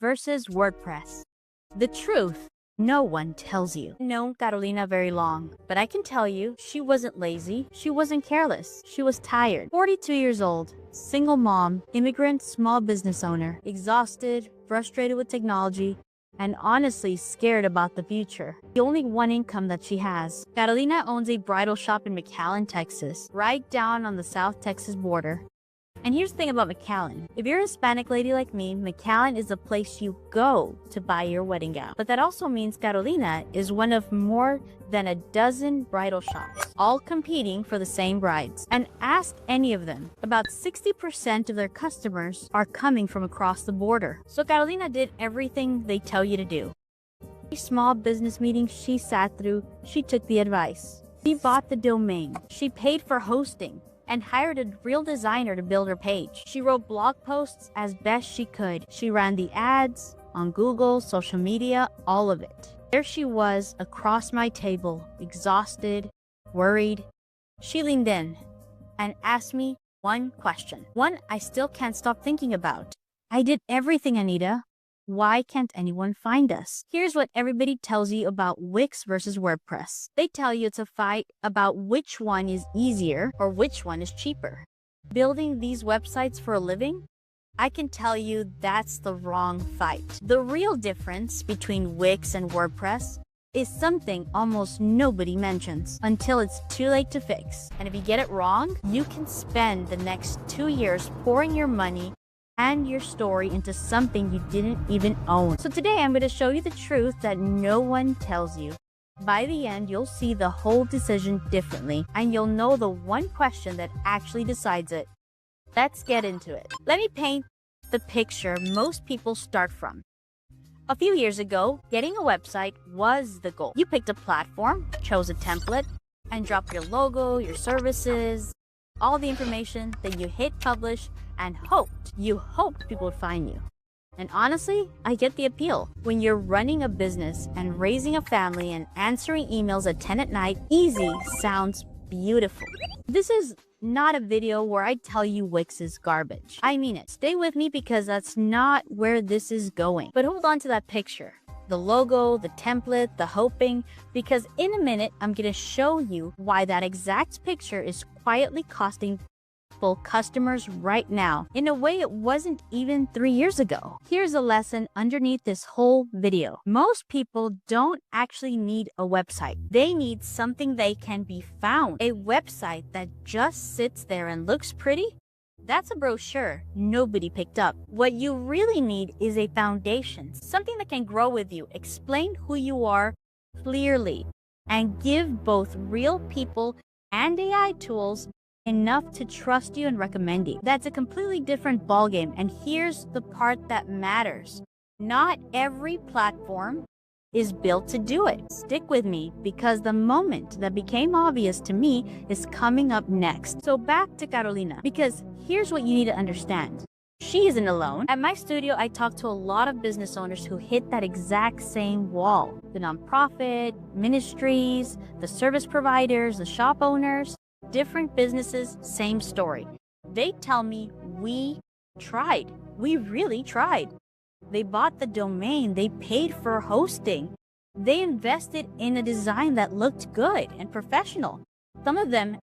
versus WordPress. The truth, no one tells you. I've known Carolina very long, but I can tell you she wasn't lazy, she wasn't careless, she was tired. 42 years old, single mom, immigrant, small business owner, exhausted, frustrated with technology, and honestly scared about the future. The only one income that she has. Carolina owns a bridal shop in McAllen, Texas, right down on the South Texas border. And here's the thing about McAllen. If you're a Hispanic lady like me, McAllen is the place you go to buy your wedding gown. But that also means Carolina is one of more than a dozen bridal shops, all competing for the same brides. And ask any of them, about 60% of their customers are coming from across the border. So Carolina did everything they tell you to do. Every small business meeting she sat through, she took the advice. She bought the domain. She paid for hosting and hired a real designer to build her page. She wrote blog posts as best she could. She ran the ads on Google, social media, all of it. There she was across my table, exhausted, worried. She leaned in and asked me one question. One I still can't stop thinking about. I did everything, Anita. Why can't anyone find us? Here's what everybody tells you about Wix versus WordPress. They tell you it's a fight about which one is easier or which one is cheaper. Building these websites for a living? I can tell you that's the wrong fight. The real difference between Wix and WordPress is something almost nobody mentions until it's too late to fix. And if you get it wrong, you can spend the next 2 years pouring your money and your story into something you didn't even own. So today I'm going to show you the truth that no one tells you. By the end, you'll see the whole decision differently, and you'll know the one question that actually decides it. Let's get into it. Let me paint the picture most people start from. A few years ago, getting a website was the goal. You picked a platform, chose a template, and dropped your logo, your services, all the information, then you hit publish and you hoped people would find you. And honestly, I get the appeal. When you're running a business and raising a family and answering emails at 10 at night, easy sounds beautiful. This is not a video where I tell you Wix is garbage. I mean it. Stay with me because that's not where this is going. But hold on to that picture. The logo, the template, the hoping, because in a minute, I'm gonna show you why that exact picture is quietly costing customers right now in a way it wasn't even 3 years ago. Here's a lesson underneath this whole video. Most people don't actually need a website. They need something they can be found. A website that just sits there and looks pretty? That's a brochure nobody picked up. What you really need is a foundation, something that can grow with you, explain who you are clearly, and give both real people and AI tools enough to trust you and recommend you. That's a completely different ballgame, and here's the part that matters. Not every platform is built to do it. Stick with me because the moment that became obvious to me is coming up next. So back to Carolina, because here's what you need to understand. She isn't alone. At my studio, I talk to a lot of business owners who hit that exact same wall. The nonprofit, ministries, the service providers, the shop owners, different businesses, same story. They tell me we tried. We really tried. They bought the domain. They paid for hosting. They invested in a design that looked good and professional. Some of them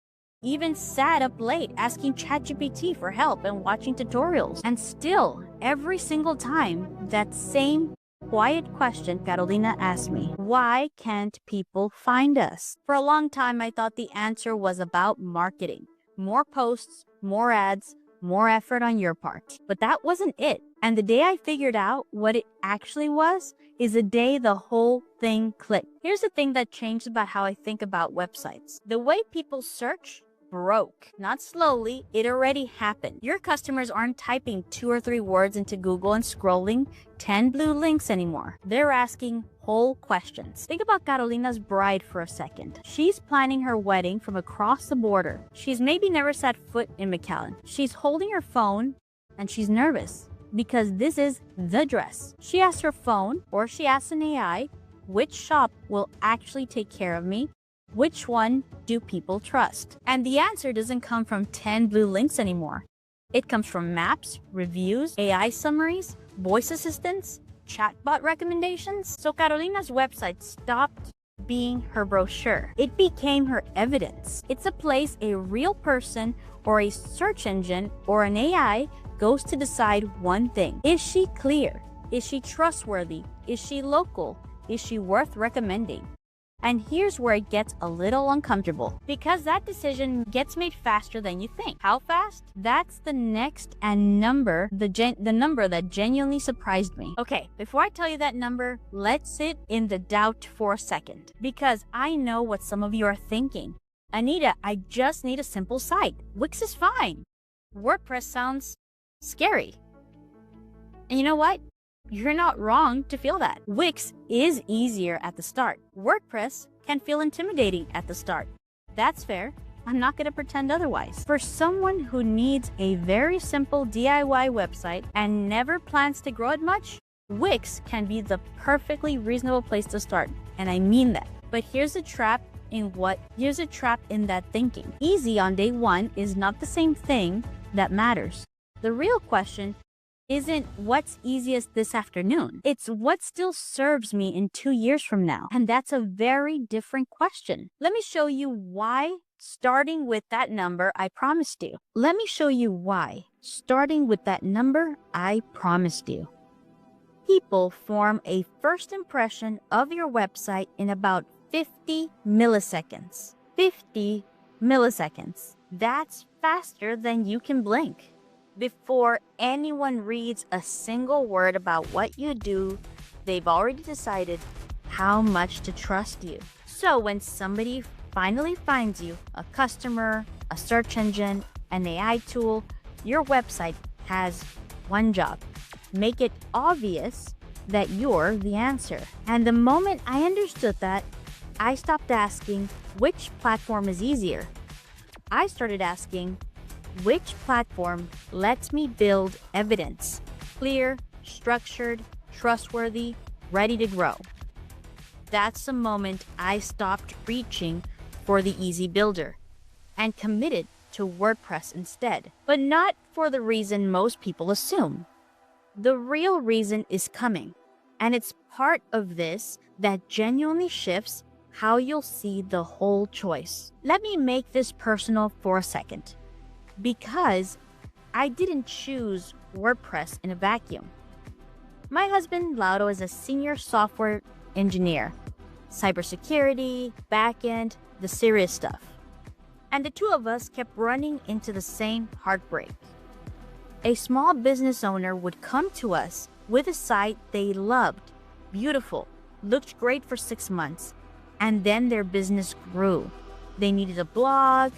even sat up late asking ChatGPT for help and watching tutorials. And still, every single time, that same quiet question Carolina asked me, why can't people find us? For a long time, I thought the answer was about marketing. More posts, more ads, more effort on your part. But that wasn't it. And the day I figured out what it actually was is the day the whole thing clicked. Here's the thing that changed about how I think about websites. The way people search broke. Not slowly, it already happened. Your customers aren't typing 2 or 3 words into Google and scrolling 10 blue links anymore. They're asking whole questions. Think about Carolina's bride for a second. She's planning her wedding from across the border. She's maybe never set foot in McAllen. She's holding her phone and she's nervous because this is the dress. She asks her phone, or she asks an AI, which shop will actually take care of me? Which one do people trust? And the answer doesn't come from 10 blue links anymore. It comes from maps, reviews, AI summaries, voice assistants, chatbot recommendations. So Carolina's website stopped being her brochure. It became her evidence. It's a place a real person or a search engine or an AI goes to decide one thing. Is she clear? Is she trustworthy? Is she local? Is she worth recommending? And here's where it gets a little uncomfortable, because that decision gets made faster than you think. How fast? That's the next number, the number that genuinely surprised me. Okay, before I tell you that number, let's sit in the doubt for a second, because I know what some of you are thinking. Anita, I just need a simple site. Wix is fine. WordPress sounds scary. And you know what? You're not wrong to feel that. Wix is easier at the start. WordPress can feel intimidating at the start. That's fair. I'm not going to pretend otherwise. For someone who needs a very simple DIY website and never plans to grow it much, Wix can be the perfectly reasonable place to start. And I mean that. But here's a trap in that thinking. Easy on day one is not the same thing that matters. The real question isn't what's easiest this afternoon. It's what still serves me in 2 years from now. And that's a very different question. Let me show you why, starting with that number I promised you. People form a first impression of your website in about 50 milliseconds. 50 milliseconds. That's faster than you can blink. Before anyone reads a single word about what you do, they've already decided how much to trust you. So when somebody finally finds you, a customer, a search engine, an AI tool, your website has one job: make it obvious that you're the answer. And the moment I understood that, I stopped asking which platform is easier. I started asking, which platform lets me build evidence? Clear, structured, trustworthy, ready to grow. That's the moment I stopped reaching for the easy builder and committed to WordPress instead. But not for the reason most people assume. The real reason is coming, and it's part of this that genuinely shifts how you'll see the whole choice. Let me make this personal for a second. Because I didn't choose WordPress in a vacuum. My husband, Lauro, is a senior software engineer. Cybersecurity, backend, the serious stuff. And the two of us kept running into the same heartbreak. A small business owner would come to us with a site they loved, beautiful, looked great for 6 months, and then their business grew. They needed a blog,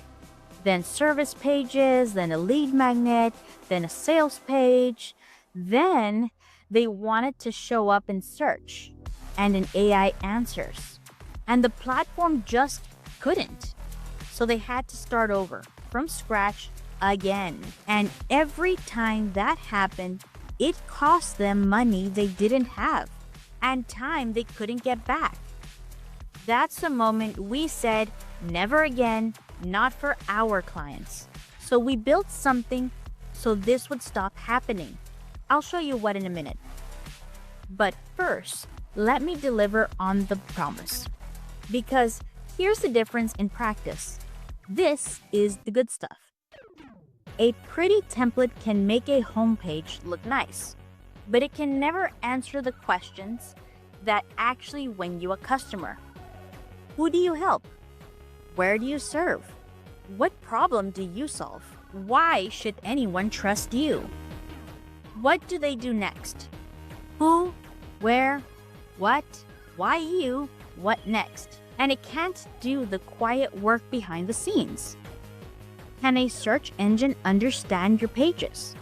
then service pages, then a lead magnet, then a sales page. Then they wanted to show up in search and in AI answers. And the platform just couldn't. So they had to start over from scratch again. And every time that happened, it cost them money they didn't have and time they couldn't get back. That's the moment we said, never again, not for our clients. So we built something so this would stop happening. I'll show you what in a minute. But first, let me deliver on the promise. Because here's the difference in practice. This is the good stuff. A pretty template can make a homepage look nice, but it can never answer the questions that actually win you a customer. Who do you help? Where do you serve? What problem do you solve? Why should anyone trust you? What do they do next? Who, where, what, why you, what next? And it can't do the quiet work behind the scenes. Can a search engine understand your pages?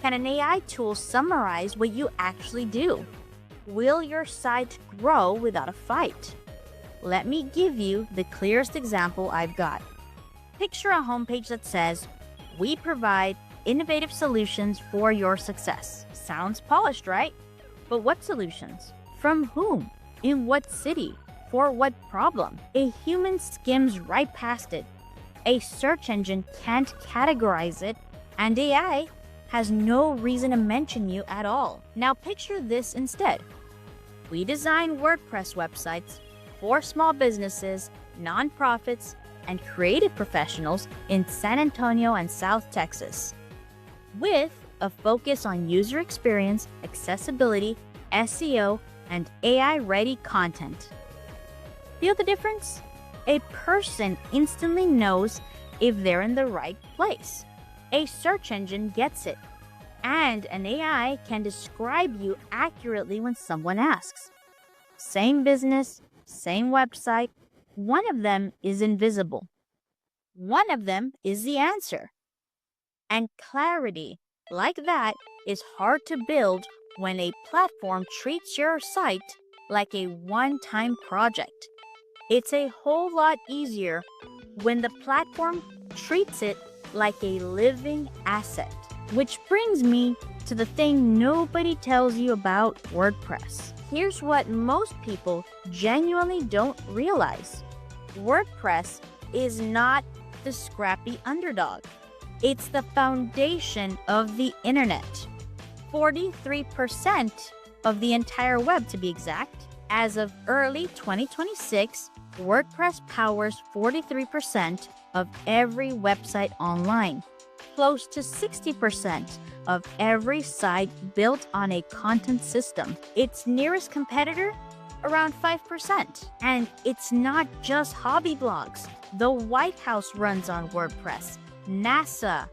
Can an AI tool summarize what you actually do? Will your site grow without a fight? Let me give you the clearest example I've got. Picture a homepage that says, "We provide innovative solutions for your success." Sounds polished, right? But what solutions? From whom? In what city? For what problem? A human skims right past it. A search engine can't categorize it, and AI has no reason to mention you at all. Now picture this instead. We design WordPress websites for small businesses, nonprofits, and creative professionals in San Antonio and South Texas, with a focus on user experience, accessibility, SEO, and AI-ready content. Feel the difference? A person instantly knows if they're in the right place. A search engine gets it, and an AI can describe you accurately when someone asks. Same business, same website, one of them is invisible. One of them is the answer. And clarity like that is hard to build when a platform treats your site like a one-time project. It's a whole lot easier when the platform treats it like a living asset. Which brings me to the thing nobody tells you about WordPress. Here's what most people genuinely don't realize. WordPress is not the scrappy underdog. It's the foundation of the internet. 43% of the entire web, to be exact. As of early 2026, WordPress powers 43% of every website online. Close to 60% of every site built on a content system. Its nearest competitor, around 5%. And it's not just hobby blogs. The White House runs on WordPress. NASA,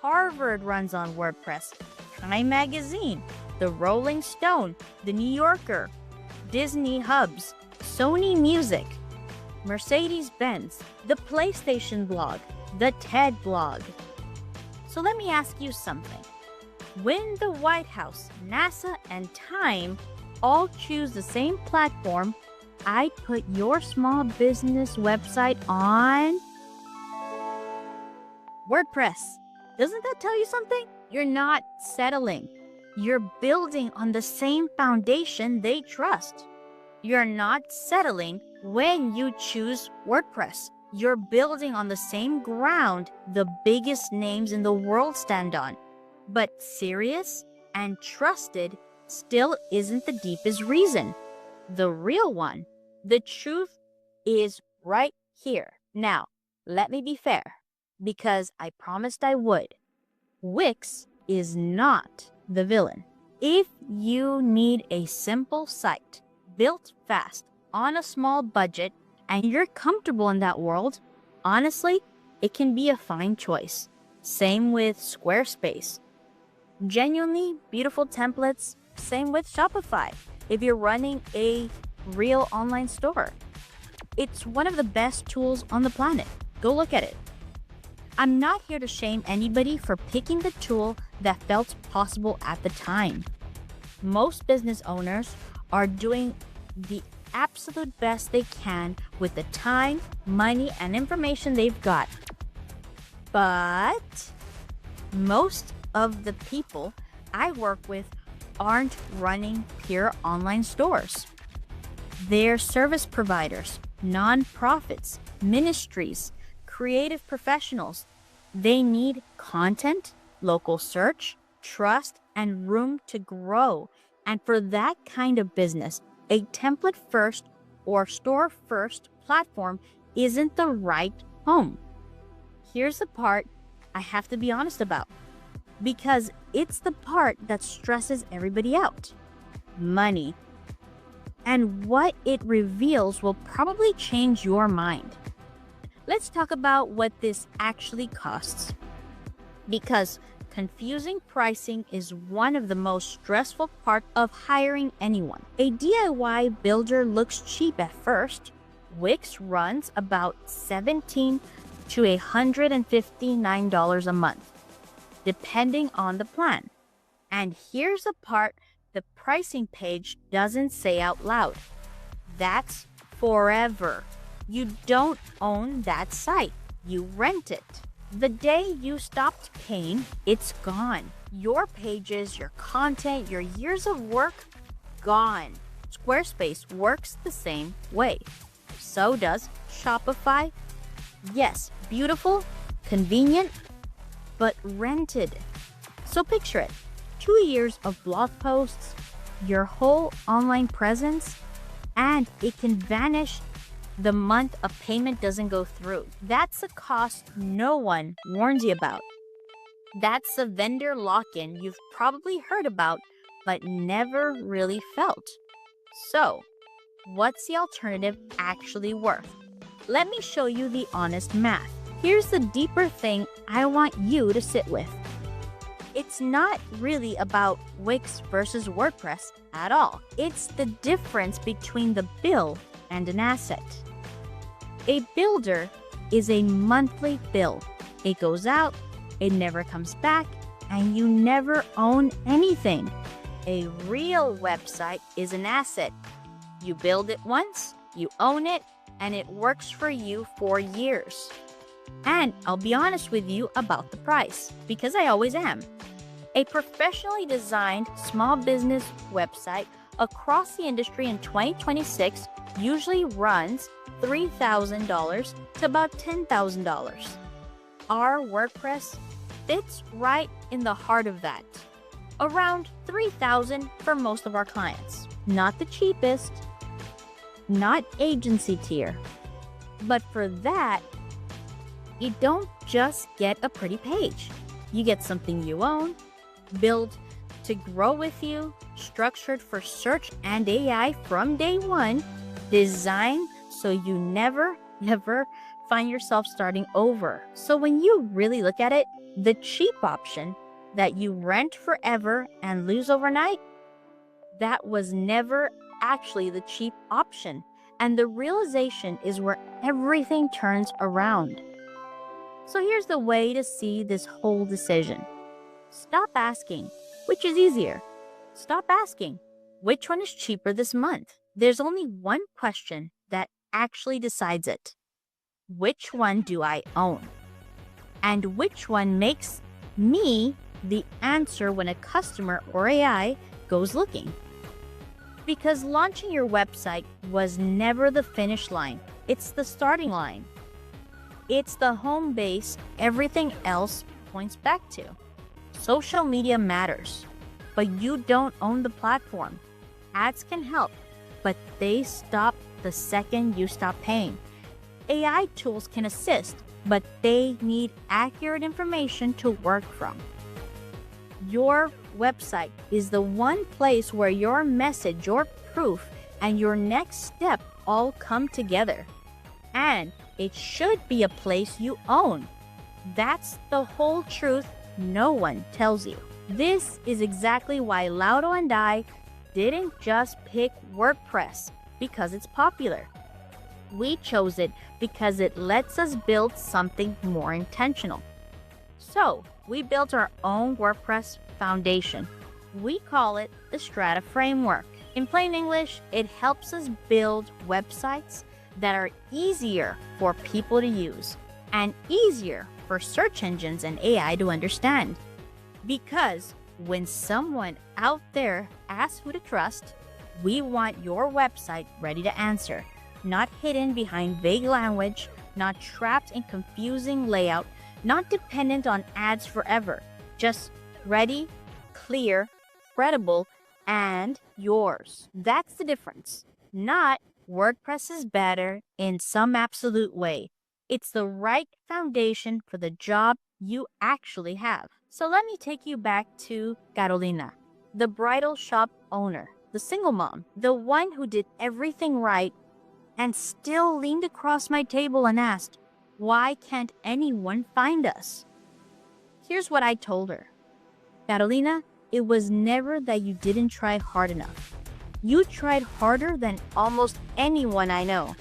Harvard runs on WordPress. Time Magazine, The Rolling Stone, The New Yorker, Disney Hubs, Sony Music, Mercedes-Benz, the PlayStation blog, the TED blog. So let me ask you something. When the White House, NASA, and Time all choose the same platform, I'd put your small business website on WordPress. Doesn't that tell you something? You're not settling. You're building on the same foundation they trust. You're not settling when you choose WordPress. You're building on the same ground the biggest names in the world stand on. But serious and trusted still isn't the deepest reason. The real one, the truth, is right here. Now, let me be fair, because I promised I would. Wix is not the villain. If you need a simple site, built fast, on a small budget, and you're comfortable in that world, honestly, it can be a fine choice. Same with Squarespace. Genuinely beautiful templates. Same with Shopify. If you're running a real online store, it's one of the best tools on the planet. Go look at it. I'm not here to shame anybody for picking the tool that felt possible at the time. Most business owners are doing the absolute best they can with the time, money, and information they've got. But most of the people I work with aren't running pure online stores. They're service providers, nonprofits, ministries, creative professionals. They need content, local search, trust, and room to grow. And for that kind of business, a template-first or store-first platform isn't the right home. Here's the part I have to be honest about, because it's the part that stresses everybody out. Money. And what it reveals will probably change your mind. Let's talk about what this actually costs, because confusing pricing is one of the most stressful parts of hiring anyone. A DIY builder looks cheap at first. Wix runs about $17 to $159 a month, depending on the plan. And here's the part the pricing page doesn't say out loud. That's forever. You don't own that site. You rent it. The day you stopped paying, it's gone. Your pages, your content, your years of work, gone. Squarespace works the same way. So does Shopify. Yes, beautiful, convenient, but rented. So picture it, 2 years of blog posts, your whole online presence, and it can vanish the month a payment doesn't go through. That's a cost no one warns you about. That's a vendor lock-in you've probably heard about, but never really felt. So, what's the alternative actually worth? Let me show you the honest math. Here's the deeper thing I want you to sit with. It's not really about Wix versus WordPress at all. It's the difference between the bill and an asset. A builder is a monthly bill. It goes out, it never comes back, and you never own anything. A real website is an asset. You build it once, you own it, and it works for you for years. And I'll be honest with you about the price, because I always am. A professionally designed small business website across the industry in 2026 usually runs $3,000 to about $10,000. Our WordPress fits right in the heart of that. Around $3,000 for most of our clients. Not the cheapest, not agency tier. But for that, you don't just get a pretty page. You get something you own, built to grow with you, structured for search and AI from day one, designed so you never find yourself starting over. So when you really look at it, the cheap option that you rent forever and lose overnight, that was never actually the cheap option. And the realization is where everything turns around. So here's the way to see this whole decision. Stop asking, which is easier? Stop asking, which one is cheaper this month? There's only one question that actually decides it. Which one do I own? And which one makes me the answer when a customer or AI goes looking? Because launching your website was never the finish line. It's the starting line. It's the home base everything else points back to. Social media matters, but you don't own the platform. Ads can help, but they stop the second you stop paying. AI tools can assist, but they need accurate information to work from. Your website is the one place where your message, your proof, and your next step all come together. And it should be a place you own. That's the whole truth no one tells you. This is exactly why Laudo and I didn't just pick WordPress because it's popular. We chose it because it lets us build something more intentional. So we built our own WordPress foundation. We call it the Strata Framework. In plain English, it helps us build websites that are easier for people to use and easier for search engines and AI to understand. Because when someone out there asks who to trust, we want your website ready to answer, not hidden behind vague language, not trapped in confusing layout, not dependent on ads forever, just ready, clear, credible, and yours. That's the difference. Not WordPress is better in some absolute way. It's the right foundation for the job you actually have. So let me take you back to Carolina, the bridal shop owner, the single mom, the one who did everything right and still leaned across my table and asked, "Why can't anyone find us?" Here's what I told her. Carolina, it was never that you didn't try hard enough. You tried harder than almost anyone I know.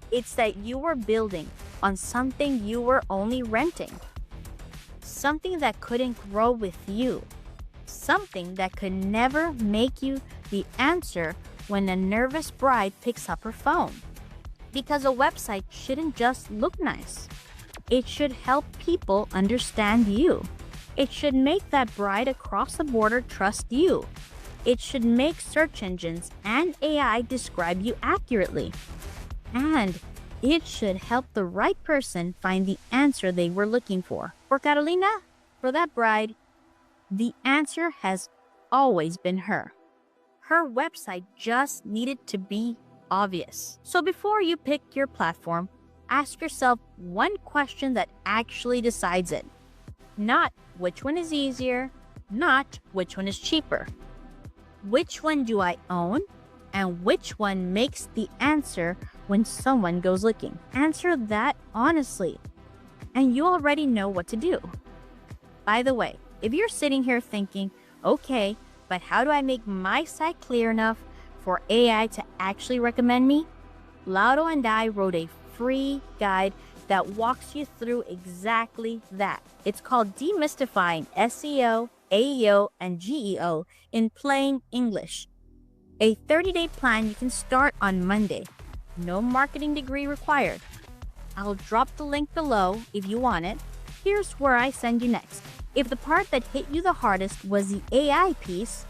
It's that you were building on something you were only renting. Something that couldn't grow with you. Something that could never make you the answer when a nervous bride picks up her phone. Because a website shouldn't just look nice. It should help people understand you. It should make that bride across the border trust you. It should make search engines and AI describe you accurately. And it should help the right person find the answer they were looking for. For Carolina, for that bride, The answer has always been her. Her website just needed to be obvious. So before you pick your platform, ask yourself one question that actually decides it. Not which one is easier, not which one is cheaper. Which one do I own? And which one makes the answer when someone goes looking? Answer that honestly, and you already know what to do. By the way, if you're sitting here thinking, okay, but how do I make my site clear enough for AI to actually recommend me? Laudo and I wrote a free guide that walks you through exactly that. It's called Demystifying SEO, AEO, and GEO in plain English. A 30-day plan you can start on Monday. No marketing degree required. I'll drop the link below if you want it. Here's where I send you next. If the part that hit you the hardest was the AI piece,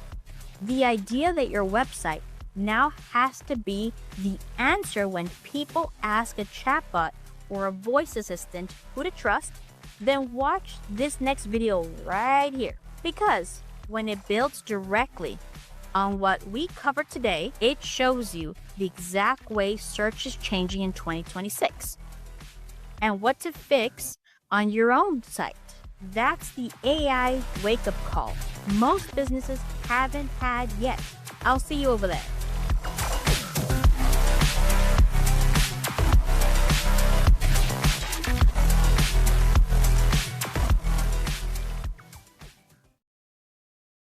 the idea that your website now has to be the answer when people ask a chatbot or a voice assistant who to trust, then watch this next video right here. Because when it builds directly on what we covered today, it shows you the exact way search is changing in 2026 and what to fix on your own site. That's the AI wake-up call most businesses haven't had yet. I'll see you over there.